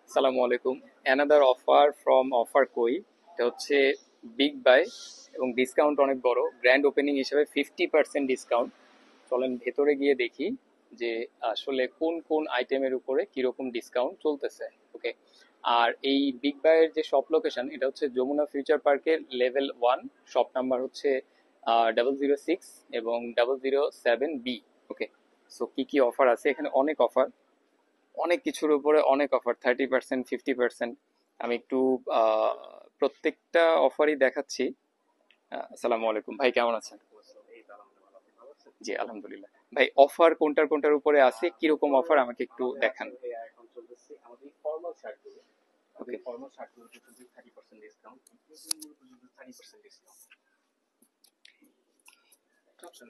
আসসালামু আলাইকুম। Another offer from offer কই। এটা হচ্ছে বিগ বাই এবং ডিসকাউন্ট অনেক বড়। গ্র্যান্ড ওপেনিং হিসেবে 50% ডিসকাউন্ট। চলেন ভেতরে গিয়ে দেখি যে আসলে কোন কোন আইটেমের উপরে কিরকম ডিসকাউন্ট চলতেছে। ওকে। আর এই বিগ বাইয়ের যে শপ লোকেশন এটা হচ্ছে যমুনা ফিউচার পার্কের লেভেল 1। শপ নাম্বার হচ্ছে 006 এবং 007B। ওকে। সো কি কি অফার আছে এখানে? অনেক অফার, অনেক কিছুর উপরে অনেক অফার, 30%, 50%। আমি একটু আহ, প্রত্যেকটা অফারই দেখাচ্ছি। আসসালামু আলাইকুম ভাই, কেমন আছেন? জি আলহামদুলিল্লাহ। ভাই অফার কোনটার কোনটার উপরে আছে, কিরকম অফার আমাকে একটু দেখান। এখন চলতেছে আমাদের ফর্মাল শার্টগুলো। ওকে। ফর্মাল শার্টগুলোতে চলছে 30% ডিসকাউন্ট, ইনক্লুডিং 30% ডিসকাউন্ট।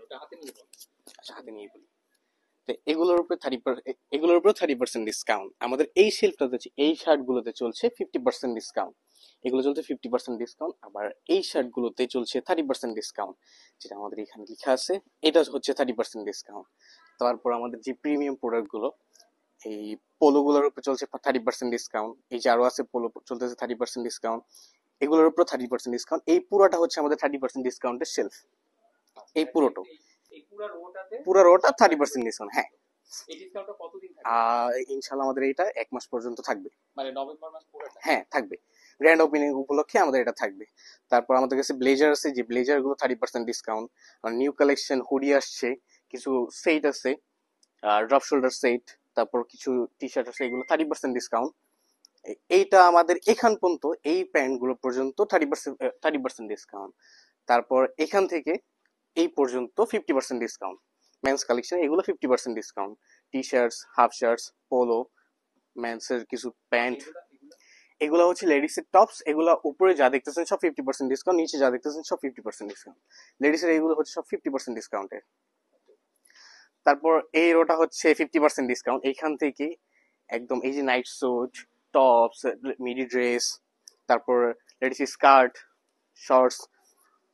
ওটা হাতে নিয়ে বল। আচ্ছা, হাতে নিয়ে বলি। তো এগুলোর উপরে 30% ডিসকাউন্ট। আমাদের এই শেলফটাতে এই শার্টগুলোতে চলছে 50% ডিসকাউন্ট। এগুলো চলছে 50% ডিসকাউন্ট। আবার এই শার্টগুলোতে চলছে 30% ডিসকাউন্ট, যেটা আমাদের এখানে লেখা আছে। এটা হচ্ছে 30% ডিসকাউন্ট। তারপর আমাদের যে প্রিমিয়াম প্রোডাক্টগুলো, এই পোলোগুলোর উপর চলছে 30% ডিসকাউন্ট। এই যে আরো আছে পোলো, চলতেছে 30% ডিসকাউন্ট। এগুলোর উপর 30% ডিসকাউন্ট। এই পুরোটা হচ্ছে আমাদের 30% ডিসকাউন্টের শেলফ। এই পুরোটা, এই পুরো রোটাতে পুরো রোটা 30% ডিসকাউন্ট। হ্যাঁ, এই ডিসকাউন্টটা কতদিন থাকবে? ইনশাল্লাহ আমাদের এটা 1 মাস পর্যন্ত থাকবে। মানে নভেম্বর মাস পুরোটা? হ্যাঁ, থাকবে। গ্র্যান্ড ওপেনিং উপলক্ষে আমাদের এটা থাকবে। তারপর আমাদের কাছে ব্লেজার আছে, যে ব্লেজার গুলো 30% ডিসকাউন্ট। আর নিউ কালেকশন হুডি আসছে, কিছু সেট আছে, ড্রপ শোল্ডার সেট, তারপর কিছু টি শার্ট আছে, এগুলো 30% ডিসকাউন্ট। এইটা আমাদের এখান পর্যন্ত, এই প্যান্ট গুলো পর্যন্ত 30% ডিসকাউন্ট। তারপর এখান থেকে এই পর্যন্ত 50% ডিসকাউন্ট। মেন্স কালেকশন এগুলো 50% discount. T shirts, half shirts, polo, men's এর কিছু প্যান্ট। এগুলো হচ্ছে লেডিস এর টপস। এগুলো উপরে যা দেখতেছেন সব 50% ডিসকাউন্ট, নিচে যা দেখতেছেন সব 50% ডিসকাউন্ট। লেডিস এর এগুলো হচ্ছে সব 50% ডিসকাউন্টে। তারপর এই রোটা হচ্ছে 50% ডিসকাউন্ট। এইখান থেকে একদম এই যে নাইট স্যুট, টপস, মিডি ড্রেস, তারপর লেডিস স্কার্ট, শর্টস,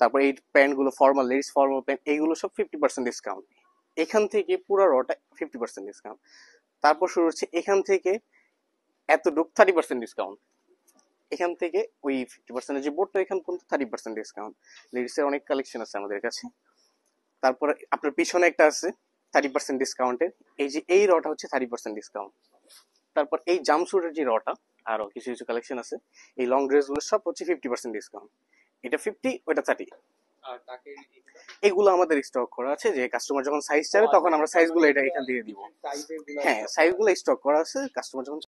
তারপর এই প্যান্ট গুলো ফর্মাল, লেডিস ফর্মাল প্যান্ট, এইগুলো সব 50% ডিসকাউন্ট। এখান থেকে পুরো রোটা 50% ডিসকাউন্ট। তারপর শুরু হচ্ছে এখান থেকে এতটুক 30% ডিসকাউন্ট। এখান থেকে ওই 50% যে বোর্ডটা, এখান পর্যন্ত 30% ডিসকাউন্ট। লেডিস এর অনেক কালেকশন আছে আমাদের কাছে। তারপরে আপনার পিছনে একটা আছে 30% ডিসকাউন্টের। এই যে এই রটা হচ্ছে 30% ডিসকাউন্ট। তারপর এই জাম্পস্যুটের যে রটা, আরো কিছু কিছু কালেকশন আছে। এই লং ড্রেস গুলো সব হচ্ছে 50% ডিসকাউন্ট। এটা 50, ওটা 30। আর তাকে এগুলো আমাদের স্টক করা আছে, যে কাস্টমার যখন সাইজ চাবে তখন আমরা সাইজ গুলো এটা এখান থেকে দিব। সাইজের গুলো হ্যাঁ, সাইজ গুলো স্টক করা আছে, কাস্টমার যখন